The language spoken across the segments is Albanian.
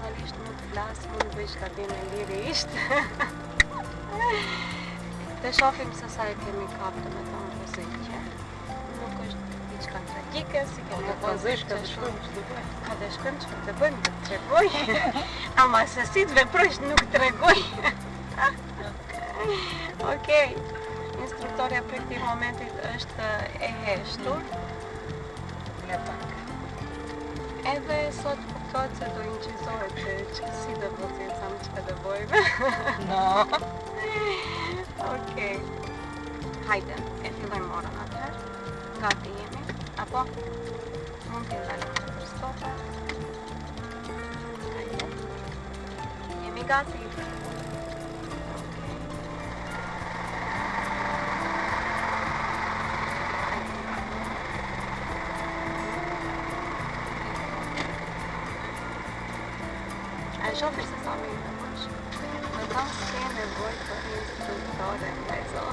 aktualisht nuk flas, mund bëj shkabime lirisht. Të shohim se sa e kemi kap domethënë rreziqe. Nuk është diçka tragjike, si kemi Vazhdimisht ka të shkojmë çdo gjë. Ka të shkojmë çfarë të bëjmë, të tregoj. Ama se si të veprosh nuk tregoj. Okej. Instruktorja për këtij momentit është e heshtur. Ja pak. Edhe sot kuptohet se do incizohet që si do vëzicam që të bëjmë. No. Okej. Hajde, e fillojmë orën atëherë. Gati jemi, apo? Mund t'i ndalëm për stopa. Hajde. Jemi gati. Shofer se sa me në mësh. Në kam s'ke nevoj për instruktore në lezo.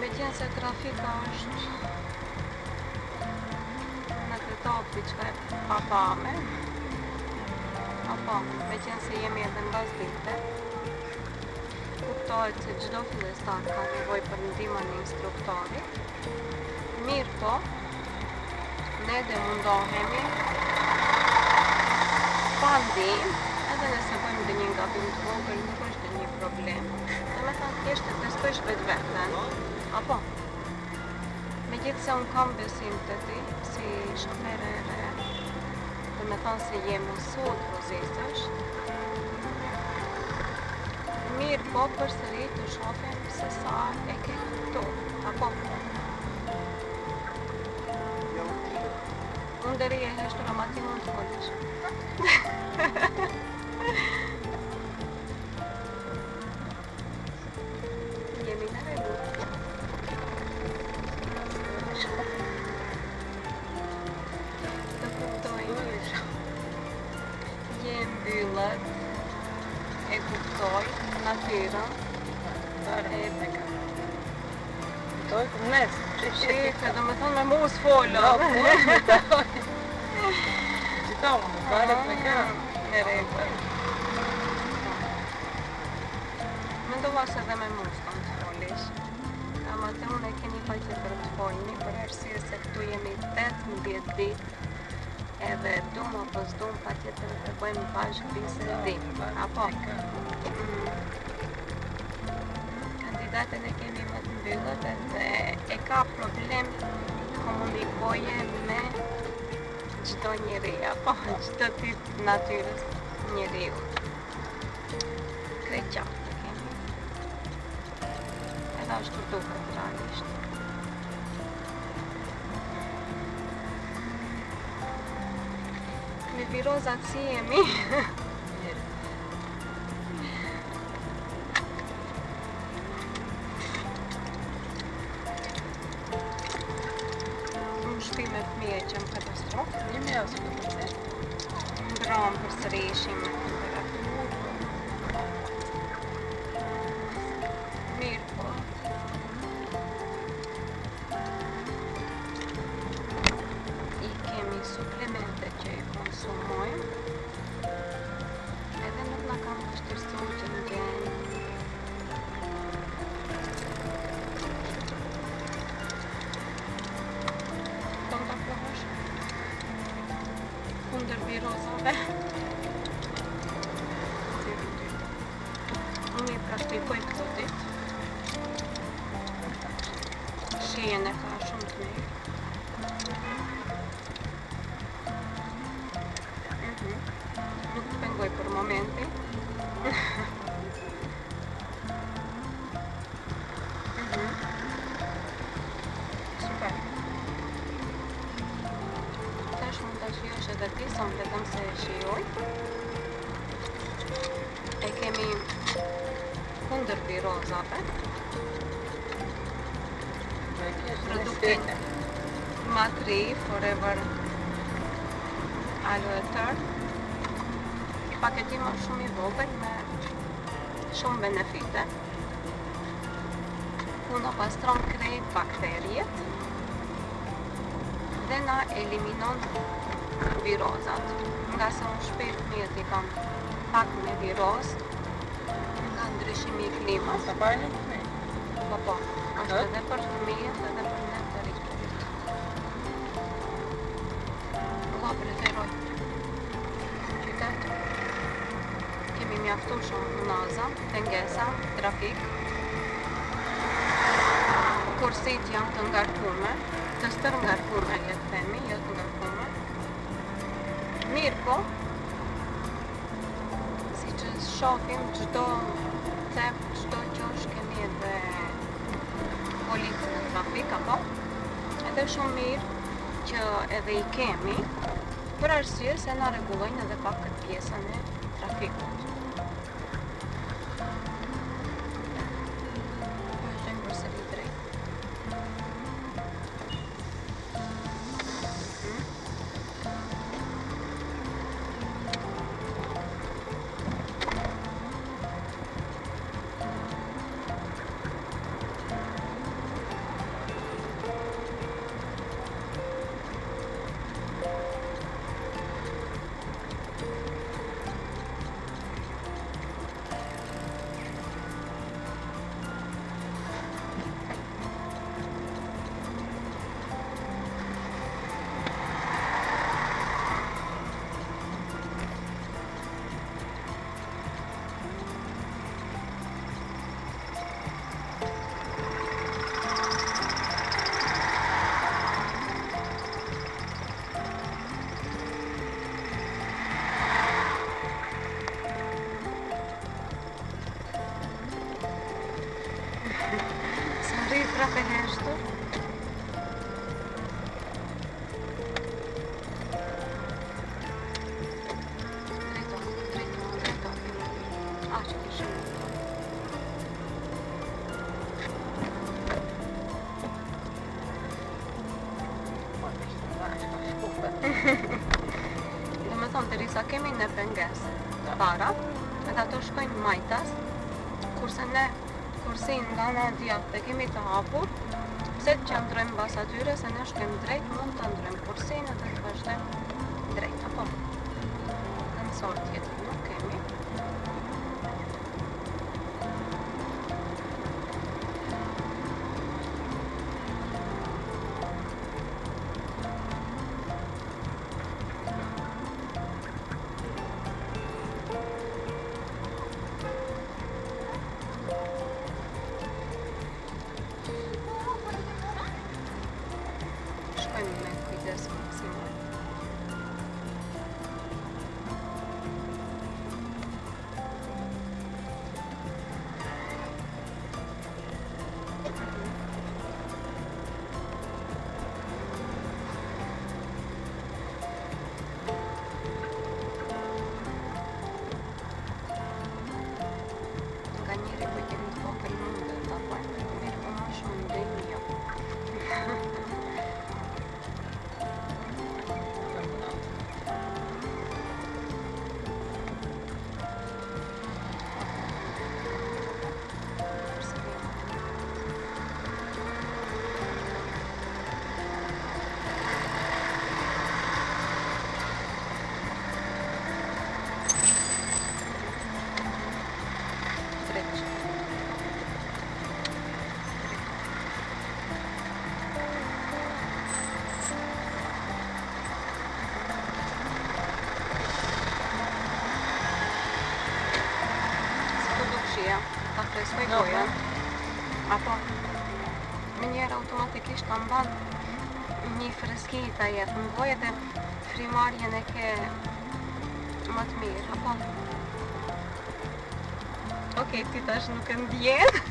Me qenë se trafika është në të top diçka e papame, apo me qenë se jemi edhe mbas dite, kuptohet se çdo fillestar ka nevojë për ndihmën e instruktorit. Mirë po, ne dhe mundohemi pa ndihmë, edhe nëse bëjmë dhe një gabim të vogël, nuk është një problem. Domethënë thjesht të testojsh vetveten, apo? Megjithëse unë kam besim të ti, si shofere e re, domethënë se je mësuar të vozësh. Mirë po përsëri të shohim se sa e ke kuptuar, apo? Unë deri e heshtur ama ti mund të folësh. Jemi në rregull. Të kuptoj. Je mbyllët, e kuptoj natyrën, e peka. Kuptoj për mes. Shifë, do me thonë me mu s'follo. Qitonë, më pare të ka. Në rregull. Mendova se dhe me mu s'kom të folish. Ama të unë e keni faqe për të folni, për arsye se këtu jemi 18 ditë, edhe dum apo s'dum patjetër të bëjmë bashkë bisedim, apo? Kandidatën e kemi më të mbyllët edhe e ka problem të komunikoje me çdo njeri, apo çdo tip natyrës njeriu. Krejt qartë të kemi. Edhe ashtu duket realisht. Me virozat si jemi. Në shtëpi me fëmijë që më katastrofë. Jemi asë për të të. Ndronë përsëri ishim me temperaturë. Mirë po. I kemi suplemente që i konsumojmë. Edhe nuk na kam vështirësuar që ndjen. Tonë të provosh? Kundër virozave. Unë i praktikoj këto ditë. Shijen e ka shumë të mirë. Nuk të pengoj për momenti. Super. Tash mund të shijosh edhe ti, sa më vetëm se e shijoj. E kemi kundër virozave. Produktin Matri Forever alo e tërë. Paketim është shumë i vogël me shumë benefite. Uno pastron krejt bakterijet dhe na eliminon virozat. Nga se unë shpejt fëmijët i kam pak me viroz nga ndryshimi i klimës. Sa parë një fëmijë? Po, është edhe për fëmijët edhe për ne të rikërit. Ua preferoj. Qytet. Kemi mjaftu shumë naza, pengesa, trafik. Kursit janë të ngarkume, të stërngarkume, le të themi, jo të ngarkume. Mirë po, si që shohim çdo cep, çdo qosh kemi edhe policë në trafik, apo? Edhe shumë mirë që edhe i kemi, për arsye se na rregullojnë edhe pak këtë pjesën e trafikut. Vazhdojmë përsëri drejt. Prapë heshtur. Drejto. Që kishë. Do me thonë, derisa kemi në penges para, edhe ato shkojnë majtas, kurse ne kursin nga ana djathtë e kemi të hapur, pse të qëndrojmë bas atyre, se ne shkojmë drejt, mund të ndrojmë kursin edhe të vazhdojmë drejt, apo? Sensor tjetër nuk kemi. Shkojmë me kujdes maksimal. Nga njëri kujtim të vogël mund të ta bëjmë, mirë po më shumë ndonjë jo. Ta freskoj gojën, apo në njerë automatikisht ta mban një freski ta jetë në gojë dhe frimarjen e ke më të mirë, apo? Okej, ti tash nuk e ndjen.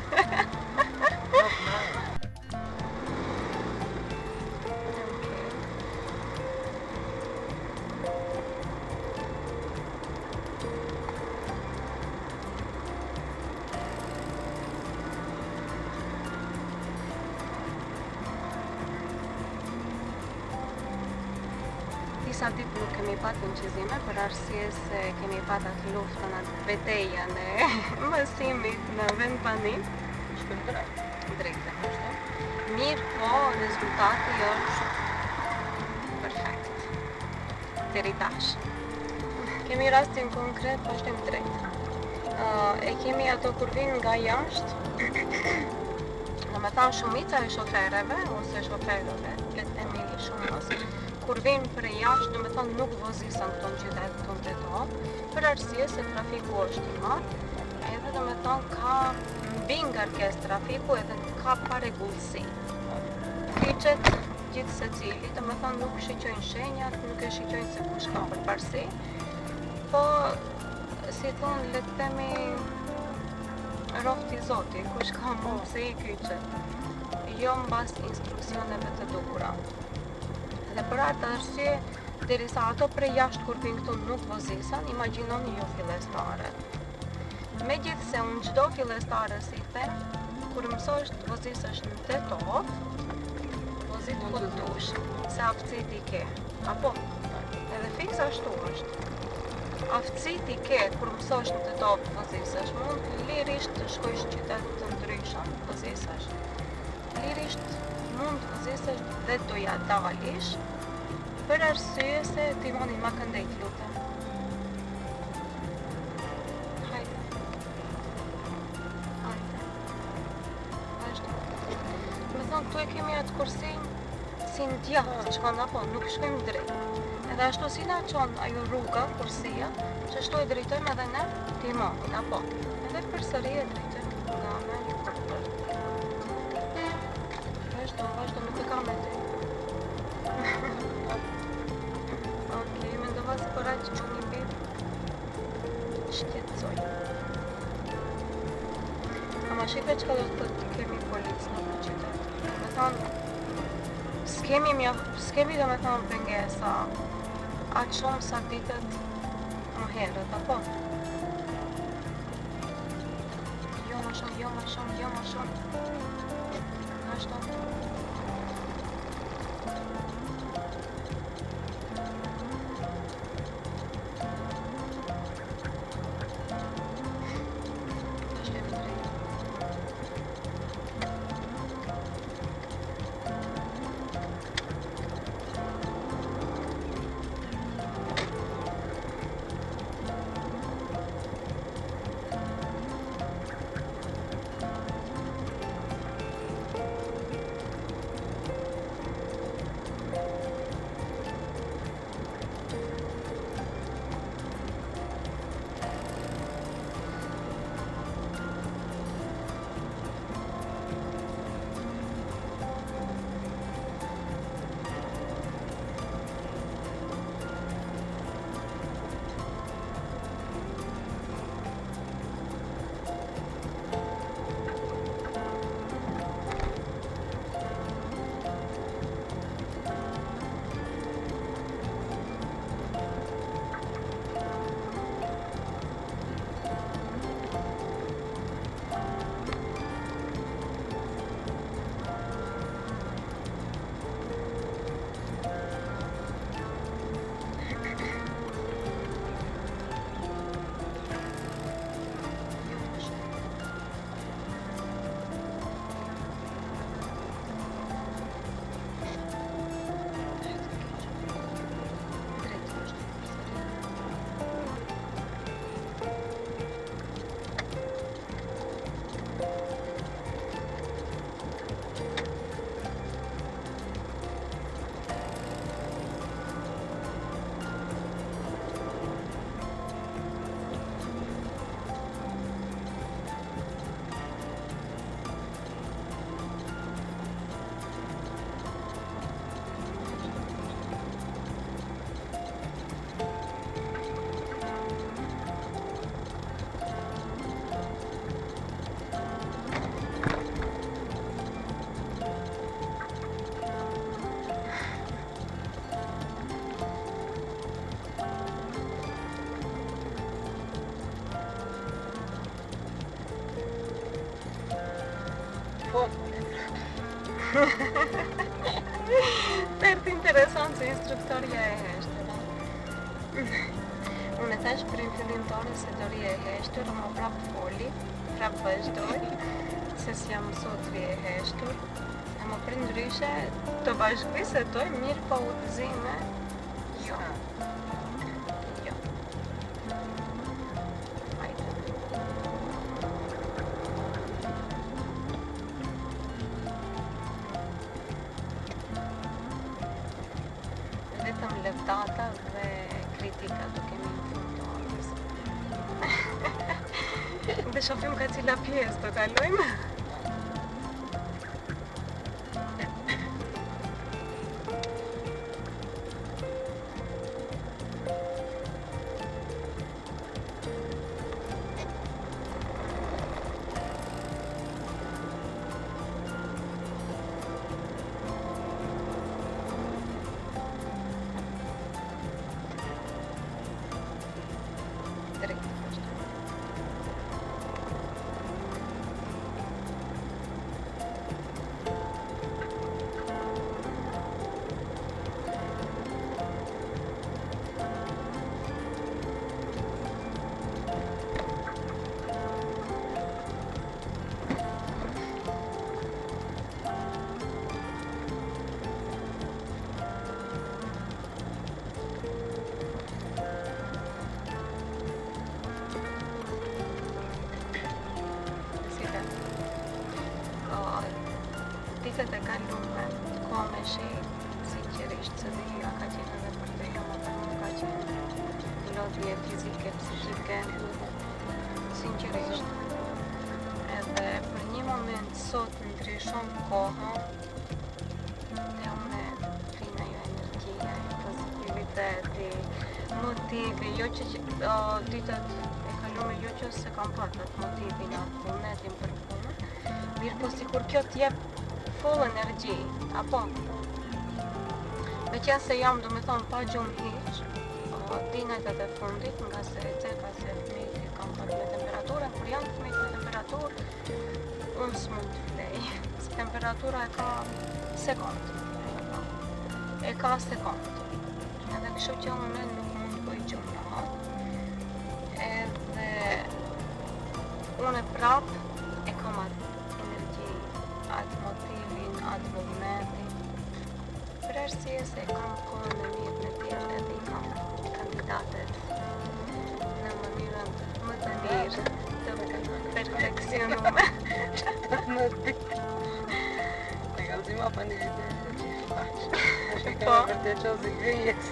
disa ditë nuk kemi patë inqizime për arsye se kemi patë atë luftën, atë betejën e mësimit në vend pani. Shkojmë drejt. Drejtë është. Mirë po, rezultati është perfekt. Deri tash. Kemi rastin konkret, po shtojmë drejt. E kemi ato kur vinë nga jashtë, domethënë shumica e shoferëve ose shoferëve, le të themi shumës, kur vinë prej jashtë, domethënë nuk vozisen këto në qytet tonë të to, për arsye se trafiku është i madh, edhe domethënë ka mbi ngarkesë trafiku edhe ka parregullsi. Kyçet gjithë secili, domethënë nuk shiqojnë shenjat, nuk e shiqojnë se kush ka përparësi, po si thonë, le të themi rofti zoti, kush ka mundësi i kyçet, jo mbas instruksioneve të dukura. Dhe për atë arsye, derisa ato prej jashtë kur vinë këtu nuk vozisen, imagjinoni jo fillestare. Megjithse unë çdo fillestare si them, kur mësosh të vozisesh në Tetov, vozit ku dush, se aftësit i ke. Apo, edhe fiks ashtu është. Aftësit i ke kur mësosh në Tetov të vozisesh, mund lirisht të shkojsh në qytet të ndryshëm të vozisesh. Lirisht mund të vozisesh dhe do ja dalish, për arsye se ti moni ma këndejt lutem. Hajde. Vazhdo. Me thonë, këtu e kemi atë kursin si në djathë, qëkon apo, nuk shkojmë drejt. Edhe ashtu si na qonë ajo rruga, kursia, që ashtu e drejtojmë edhe ne timonin, apo. Edhe përsëri e drejtojmë nga me një përpër. Vazhdo, nuk e kam me ty. Okej, mendova se për aqë që një bit shqetësoj. Ama shqipe që ka do të kemi policë në për qytet. Me thonë, s'kemi do me thonë pengesa atë shumë sa ditët më herët, apo? Jo më shumë. Vazhdo. Tërtë interesant se instruktoria e heshtë. Unë e thash për fillimtore se do rri e heshtur, ama prap foli, prap vazhdoj, se s'jam mësu të rri e heshtur. Ama për ndryshe, të bashkëbisedoj mirë pa udhëzime, jo. Jo. Hajde. Vetëm lëvdata dhe kritika do kemi në fundonës. Dhe shohim ka cila pjesë do kalojmë. Drejt vazhdojmë. Ditët e kalume, koha me shej, sinqerisht, se dhe ja ka qenë edhe për të jo, më nuk ka qenë lodhje fizike, psikike, sinqerisht. Edhe për një moment sot ndryshon koha, dhe unë rina jo energjia, pozitiviteti, motivi, jo që ditët e kalume, jo që se kam parë atë motivin, atë vullnetin për punë, mirë po sikur kjo t'jep full energji, apo? Me qenë se jam, do me thonë, pa gjumë hiq, dinajt e fundit, nga se ceka se fëmijët i kam parë me temperaturën, kur janë fëmijët me temperaturë, unë s'mund të flej, se temperatura e ka sekund, e ka sekund, edhe kështu që unë nuk mund të bëj gjumë rahat, edhe unë prap e kam atë energji, atë motivin, atë vullnetin. Për arsye se kam kohën e mirë me tjerë edhe i kam kandidatet në mënyrën më të mirë të perfeksionume. Në ditë. E kallëzima pa një vite që i faqë. Ashtë i Po. kemi për të qozi gëjes.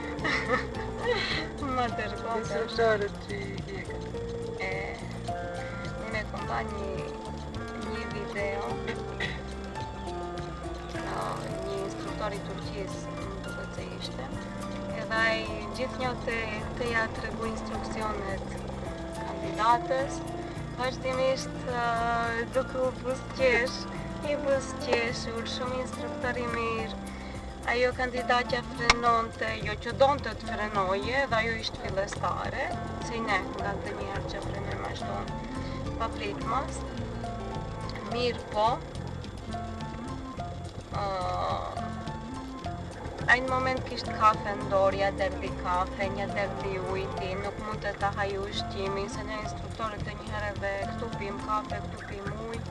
Më dërgohë. Instruktorët që i hjekën. Unë e kom pa një video, një instruktor i Turqisë, më duket se ishte, edhe ai gjithnjë të ja tregu instruksionet kandidates, vazhdimisht duke u buzëqesh, i buzëqeshur, shumë instruktor i mirë. Ajo kandidatja frenonte, jo që donte të frenoje, dhe ajo ishte fillestare, si ne nga të njerë që frenojmë ashtu pa pritmas. Mirë po, ai në moment kishte kafe në dorë, ja derdi kafe, ja derdi ujti, nuk mund të ta haj ushqimin, se ne instruktorët e njëherë edhe këtu pim kafe, këtu pim ujë,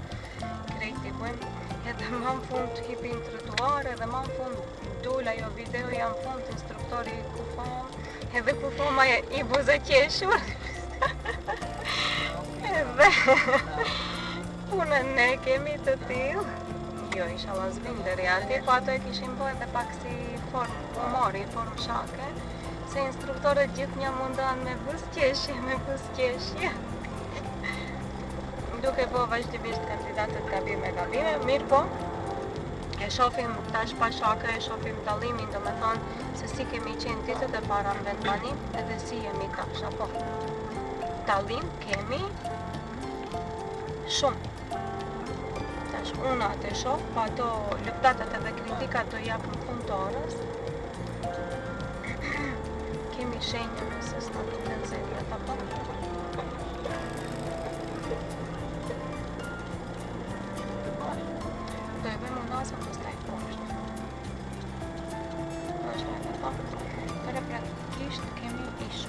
krejt i bëjmë, edhe më në fund hipin trotuare, edhe më në fund dul ajo videoja në fund instruktori kufam, edhe kufama i buzëqeshur, edhe punën ne kemi të tillë. Jo, isha lasbinderi atje, po ato e kishin bërë edhe pak si formë humori, formë shake, se instruktorët gjithnjë mundohen me buzëqeshje. Duke po vazhdimisht kandidatët gabime, mirë po, e shohim tash pa shake, e shohim dallimin, do me thonë se si kemi qenë ditët e para në vend tani, edhe si jemi tash, apo. Dallim kemi shumë. Tash unë atë shoh, pa ato lëvdatat edhe kritikat do japën fundorës. Kemi shenjën se s'na duken seriat, apo? Do e bëjmë unazën pastaj poshtë. Vazhdojmë, apo? Për praktikisht kemi ish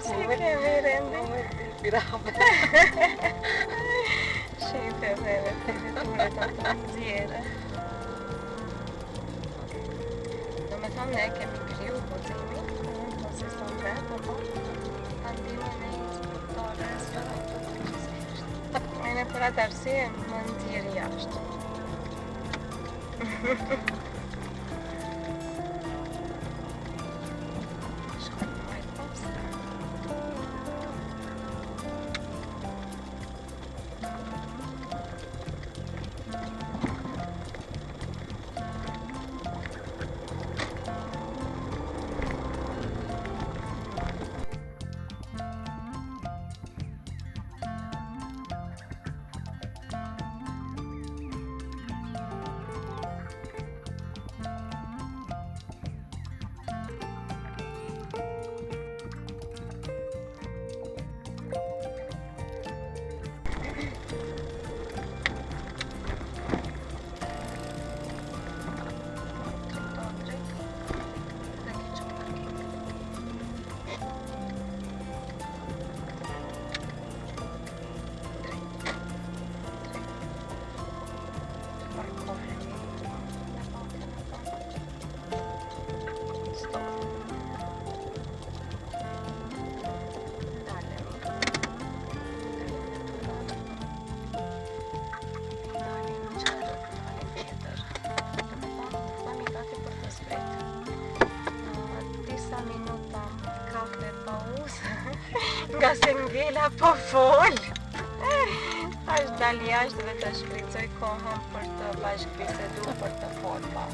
Si kemi rendi? Moment të inspirave. Shipe veve, figurë të nxjerrë. Do me thonë ne kemi kriju guximin, po si son vetë, po ta ndihmojmë në instruktore, e në për atë arsye më nxjerr jashtë. Nga se ngela po fol. Tash dal jashtë dhe të shfrytëzoj kohën për të bashkëbiseduar, për të folur pa.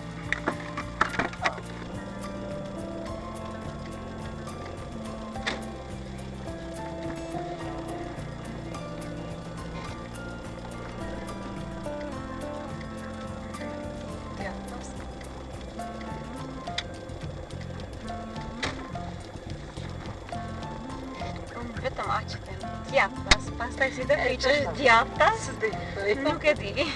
Vetëm aq them, djathtas, pastaj si të priqesh djathtas, nuk e di.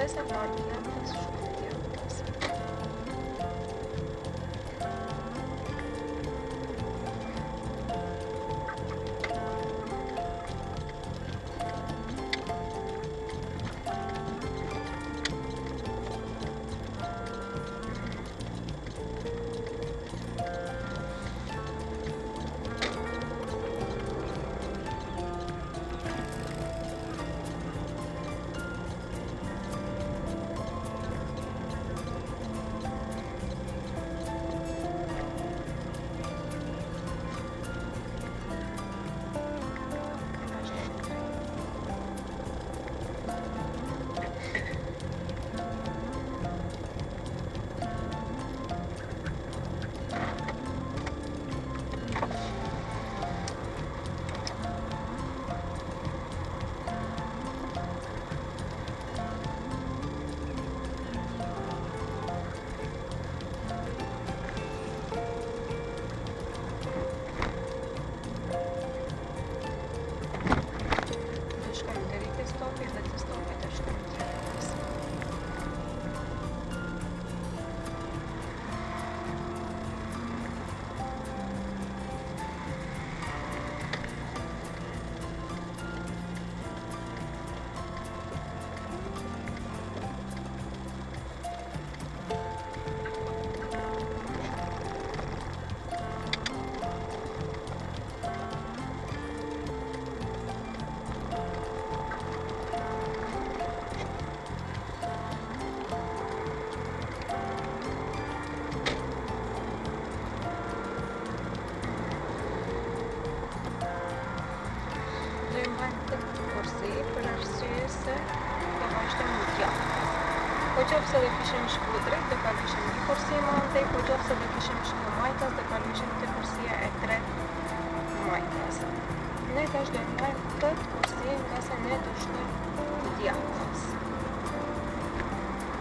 Essa parte é mais chuva. të kursi për arsye se do vazhdojmë në djathtas. Po qofse do kishim shku drejt, do kalishim një kursi më andej, po qofse do kishim shku majtas, do kalishim të kursia e tretë majtas. Ne tash do marrim këtë kursi nga se ne do shkojmë djathtas.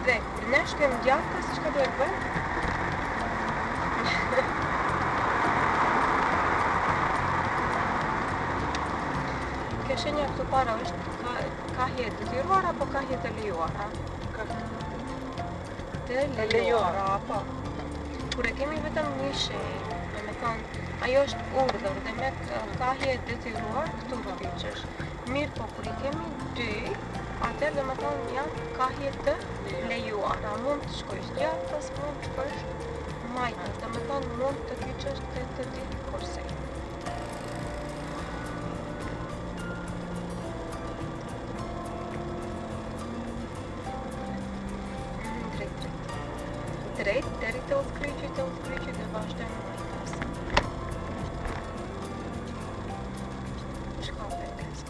Dhe kur ne shkojmë djathtas, çka do të bëjmë? Kjo shenja këtu para është kahje të detyruara apo kahje të lejuara? Të lejuara, po. Kur e kemi vetëm një shenjë, do të thonë, ajo është urdhër dhe me kahje të detyruar këtu do viçesh. Mirë, po kur i kemi dy, atëherë do të thonë janë kahje të lejuara. Mund të shkosh djathtas, mund të shkosh majtas, do të thonë mund të kyçesh të dy kurse. Drejt, deri të udhkryqit dhe vazhdojmë majtas. Shka pengesë.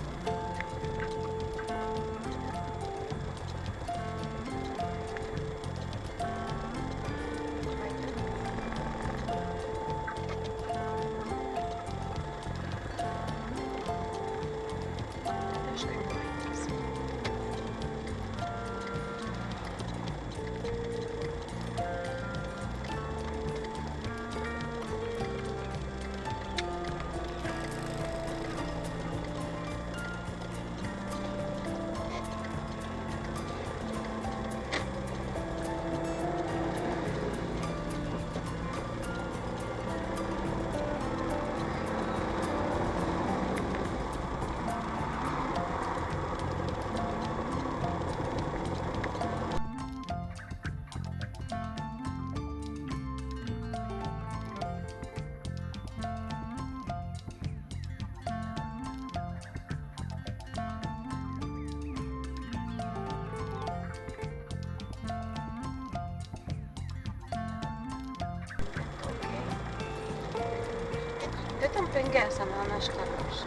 Vetëm pengesa me anashkallosh.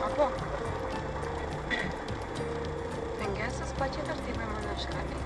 Apo? Pengesës pa që tërti me anashkalli.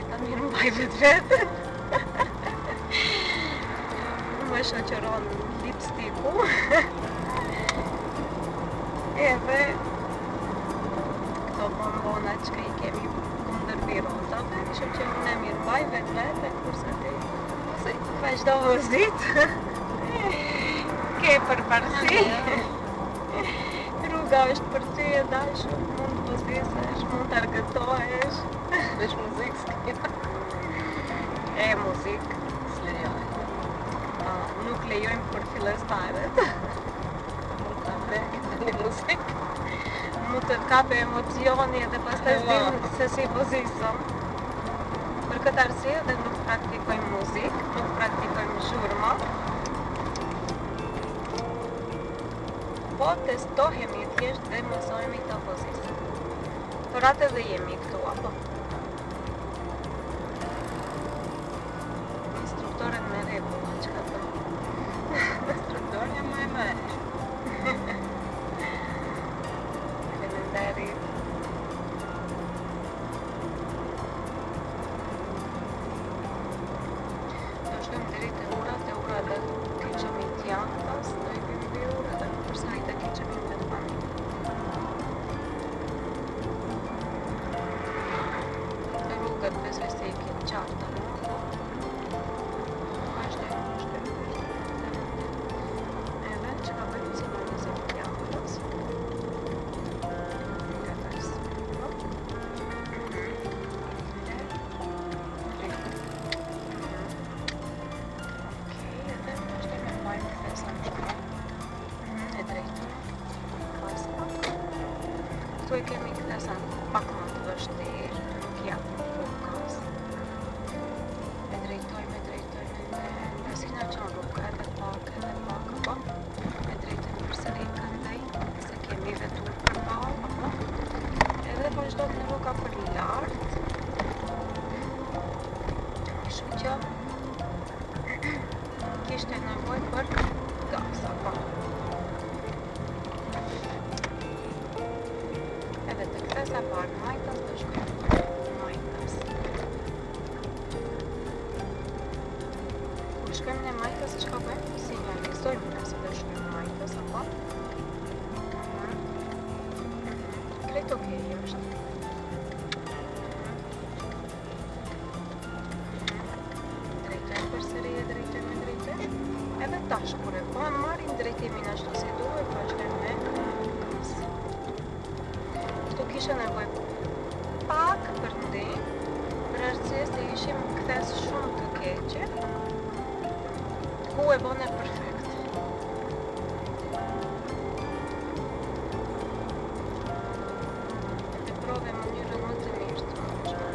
Ta mirë mbaj vetë. Më shoqëron lipstiku. Edhe këto bombona që i kemi kundër birotave, kështu që unë e mirë mbaj vetë, kurse ti vazhdo vëzit. Ke përparësi. Rruga është për ty e dashur, mund të vëzisesh, mund të argëtohesh. Vesh muzikë s'kina. E muzikë. S'lejojnë. Nuk lejojmë për fillestarët. Mund të vekë një muzikë. Mund të kape emocioni edhe pastaj s'dim se si vozisëm. Për këtë arsye dhe nuk praktikojmë muzikë, nuk praktikojmë zhurma. Po testohemi thjesht dhe mësojmë të vozisëm. Por atë dhe jemi këtu, apo? Instruktoren me rregulla, çka thon? Instruktorja më e mësh. Faleminderit. Do shkojmë deri te ura dhe kyçemi djathtas, do i bëjmë mbi ura dhe përsa i të kyçemi me familje. nga qënë rrugë edhe pak, apo? E drejtën përsëri këndej, se kemi vetur për balë, apo? Edhe vazhdojmë në rruga për lartë. Kështu që kishte nevoj për gaz, apo? Edhe të kthesa parë Majtas, të shkojmë Majtas. Kur shkojmë në Majtas, çka bëjmë? Sinjalizojmë nëse do shkojmë Majtas, apo? Krejt okej është. Drejtojmë përsëri e drejtojmë. Edhe tash kur e bëm, marrim drejtimin ashtu si duhet, vazhdojmë me gaz. Këtu kisha nevojë pak për ndihmë, për arsye se ishim kthes shumë të keqe, ku e bone perfekt. E prove në mënyrën më të mirë të mundshme.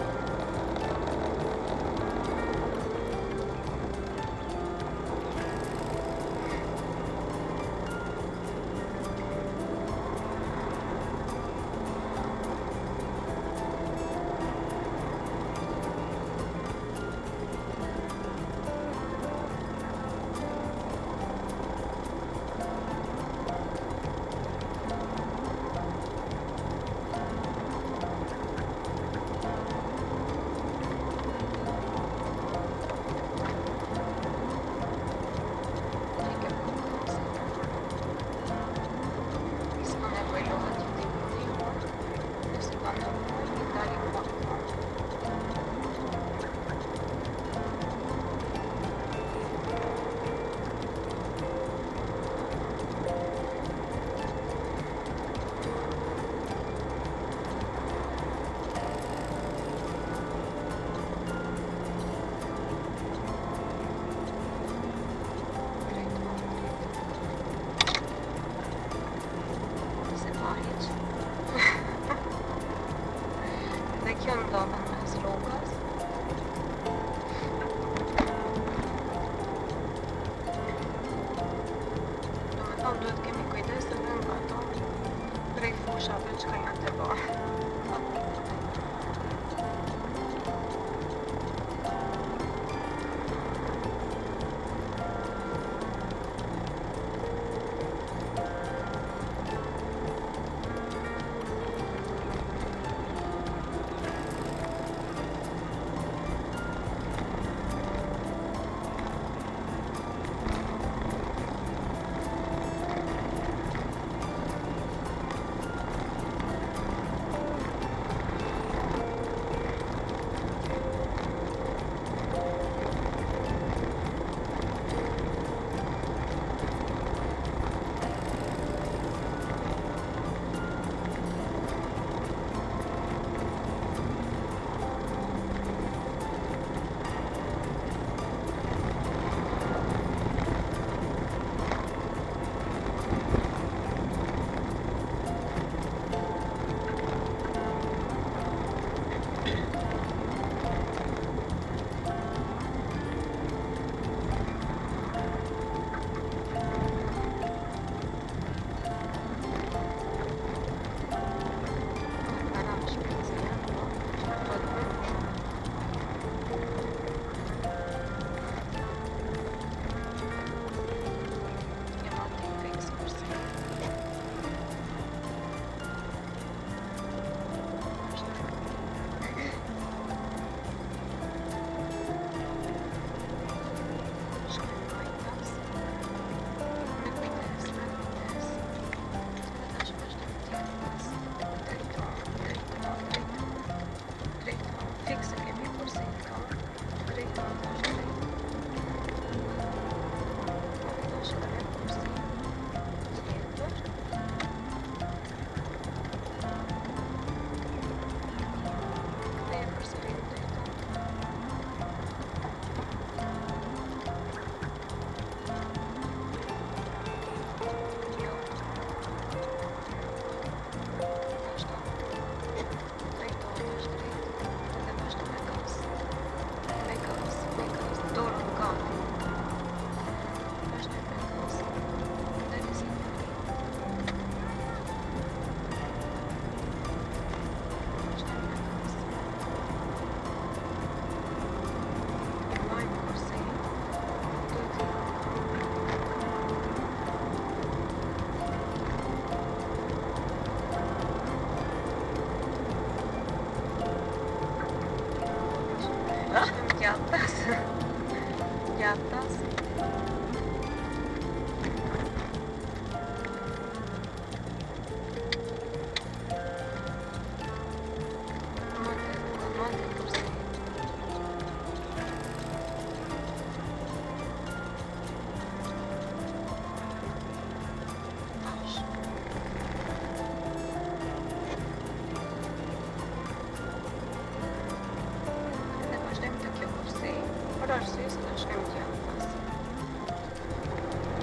kursi, se të shkojmë djathtas.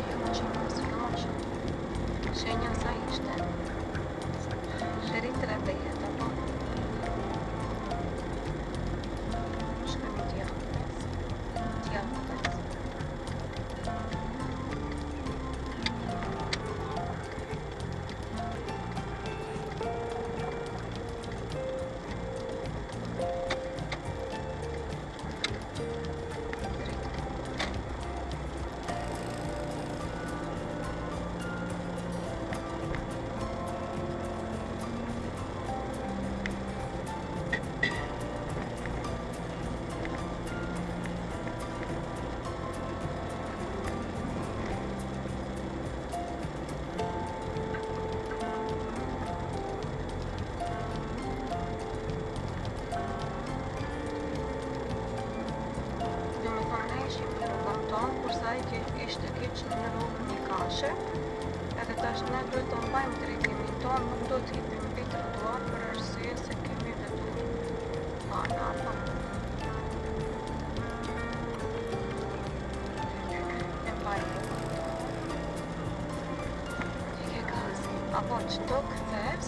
Jo, më shumë, s'ka më shumë. Shenja sa ishte. Deri 30, apo? Shkojmë djathtas. Djathtas. Kurse ai që ishte keq në rrugën e Kashë, edhe tash ne duhet të mbajmë drejtimin tonë, nuk do të hipim mbi trotuar për arsye se kemi vetur para, apo. E mbajmë. E ke gazin, apo çdo kthes,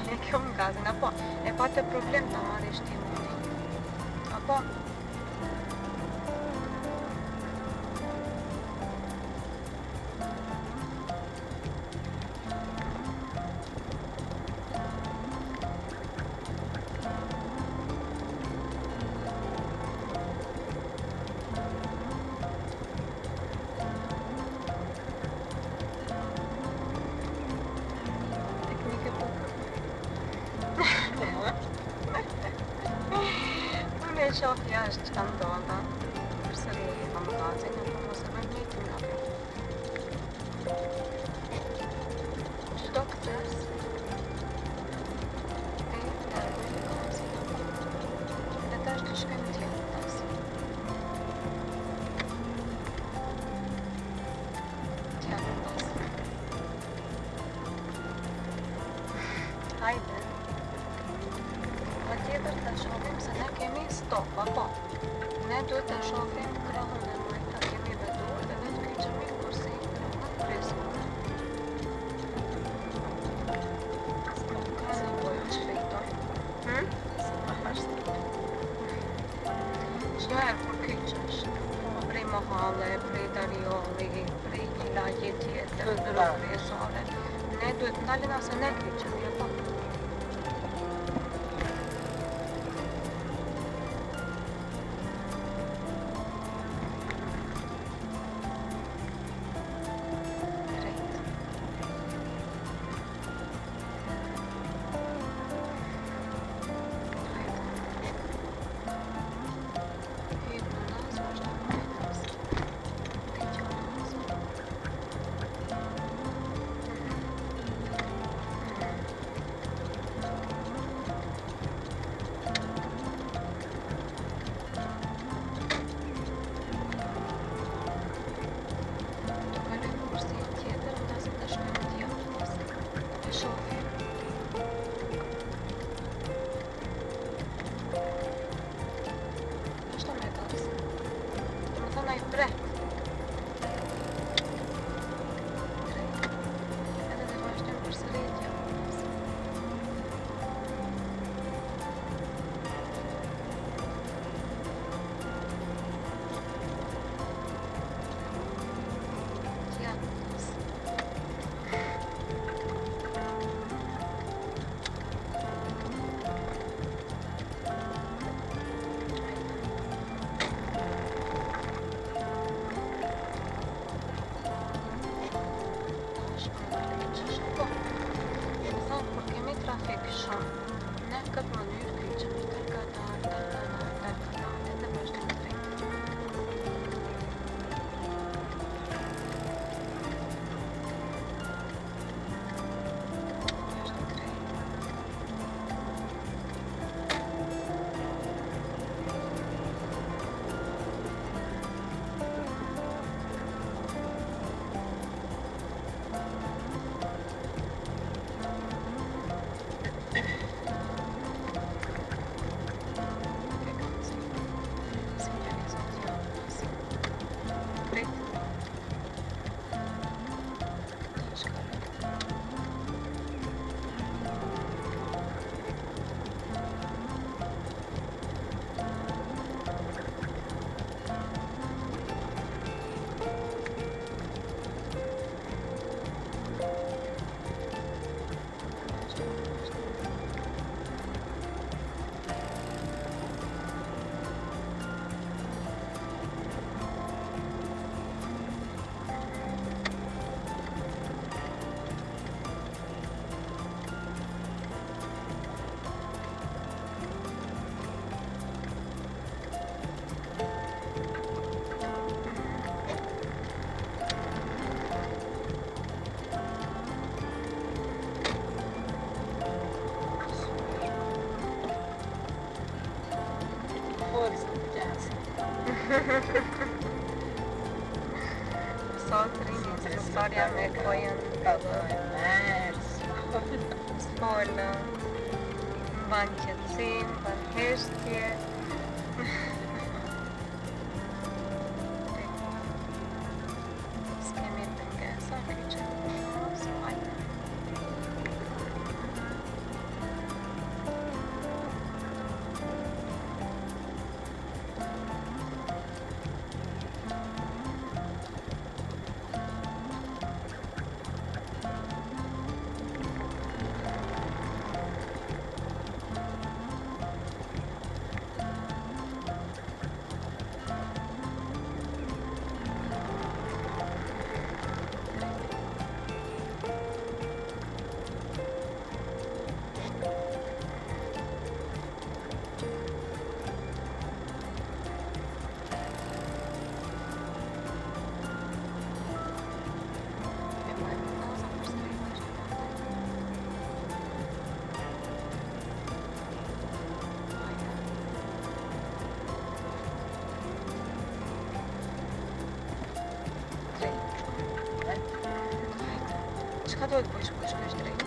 e kjo më gazin, apo e patë problem të marrish ti mundi, apo. Unë e shoh jashtë që ka ndodha. Përsëri e kam gazin, apo mos e bëjmë njëtin nga për. Çdo kthes e largojmë gazin. Dhe tash të shkojmë djathtas. Djathtas. Hajde. Tjetër të shohim se ne kemi stop, apo? Ne duhet të shohim krahun e majta, kemi vetur dhe vetë kyqemi kursi në presun. Ka nevojë të shpejtoj. Sa më ashtë. Çfarë kur kyqesh? Prej Mohalle, prej Dariolli, prej një lagje tjetër, kryesore. Ne duhet ndalina se ne kyqemi, apo? Sot rini historia me kojën s'folë, mban qetësim, mban heshtje. S'kemi të ngesa, kyqe, s'fajnë. Çka duhet bësh kur shkosh drejt?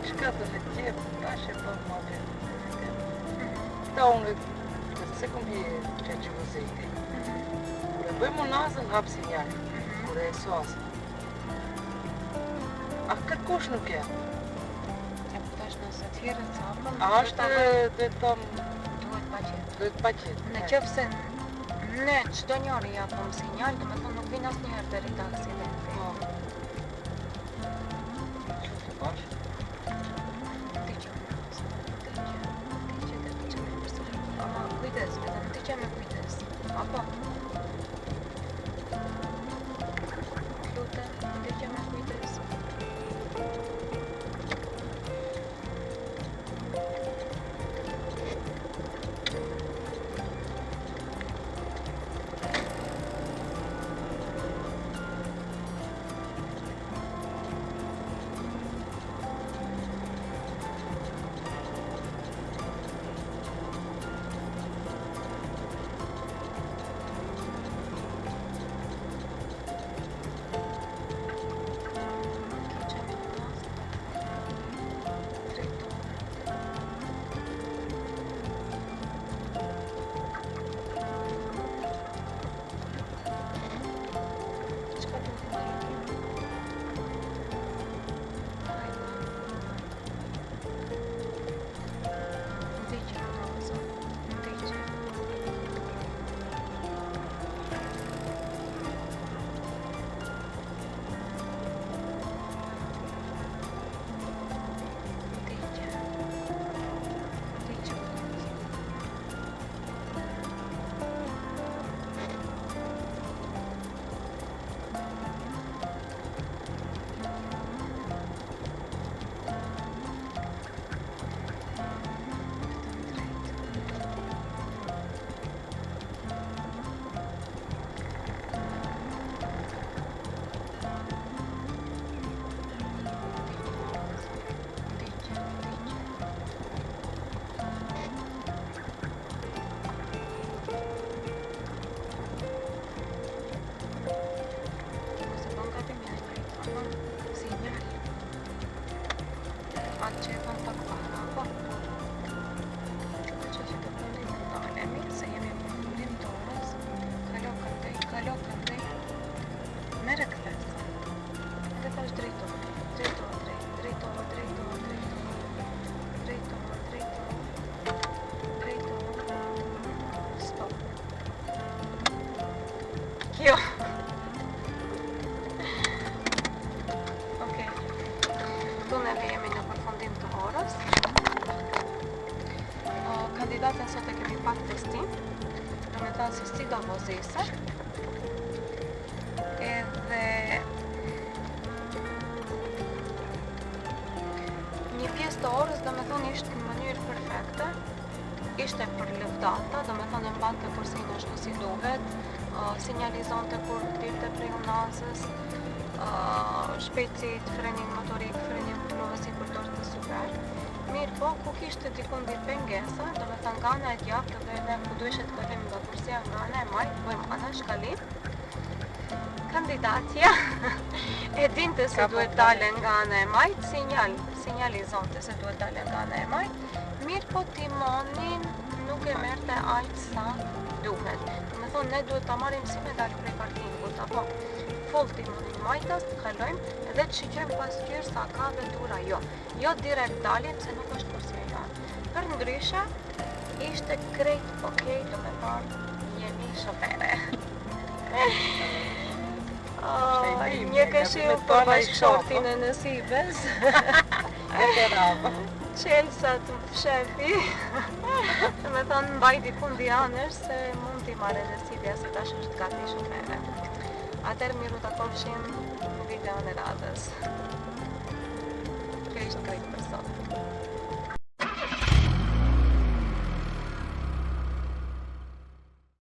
Çka do të gjej, tash e bëm më të. Këta unë se kom bje që që vëzejti. Kur e bëjmë nazën, hapë sinjali. Kur e sosë. A kërkosh nuk e? Ja po tash nëse t'herë të hapën, A është dhe tëmë duhet pa qetë. duhet pa qetë? Në qëfëse ne çdo njëri japëm sinjal, do me thonë nuk vinë asnjëherë deri te aksidenti. Që të bashkë? Kujdes, vetëm ndiqe me kujdes. Apo? Lutem, ndiqe me kujdes. Jo. Okej. Këtu neve jemi në përfundim të orës. Kandidatën sot e kemi pak testim. Do me thënë se si do vozise. Edhe një pjesë të orës, do me thonë, ishte në mënyrë perfekte, ishte për lëvdata, do me thonë, e mbante kursin ashtu si duhet, sinjalizonte kur dilte prej unazës, shpejtësit, frenin motorik, frenin punëve si përdorte super. Mirë po, ku kishte dikun di pengesa, do me thënë nga ana e djathtë dhe ne ku duheshe të kalim nga kursia nga ana e majtë, bëjmë ana shkalim. Kandidatja e dinte se duhet dale nga ana e majtë, sinjalizonte se duhet dale nga ana e majtë, mirë po timonin nuk e merte aq sa duhet. Do me thonë, ne duhet ta marrim si me dalë prej parkingut, apo full timonin majtas, të kalojmë edhe të shiqojmë pas tyre sa ka vetura jo direkt dalim se nuk është kursia jonë. Për ndryshe, ishte krejt okej, do me thonë, jemi shofere. Një këshill për bashkëshortin e Nësibes. Qelsat shefi. Do me thonë, mbaj dikun dianësh se mund t'i marrë Nësibja se tash është gati shofere. Atër miru të kofshim në videon e radhës. Kjo ishtë krejt